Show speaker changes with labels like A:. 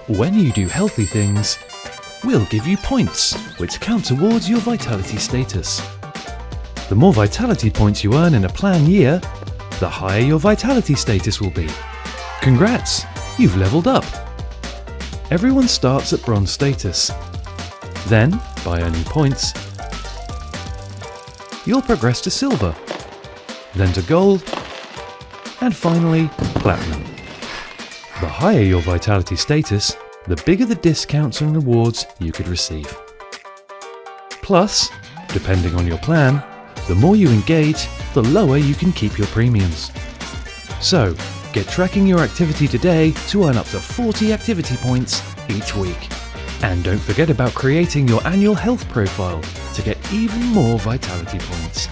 A: When you do healthy things, we'll give you points, which count towards your vitality status. The more vitality points you earn in a plan year, the higher your vitality status will be. Congrats, you've leveled up. Everyone starts at bronze status. Then, by earning points, you'll progress to silver, then to gold, and finally, platinum. The higher your vitality status, the bigger the discounts and rewards you could receive. Plus, depending on your plan, the more you engage, the lower you can keep your premiums. So, get tracking your activity today to earn up to 40 activity points each week. And don't forget about creating your annual health profile to get even more vitality points.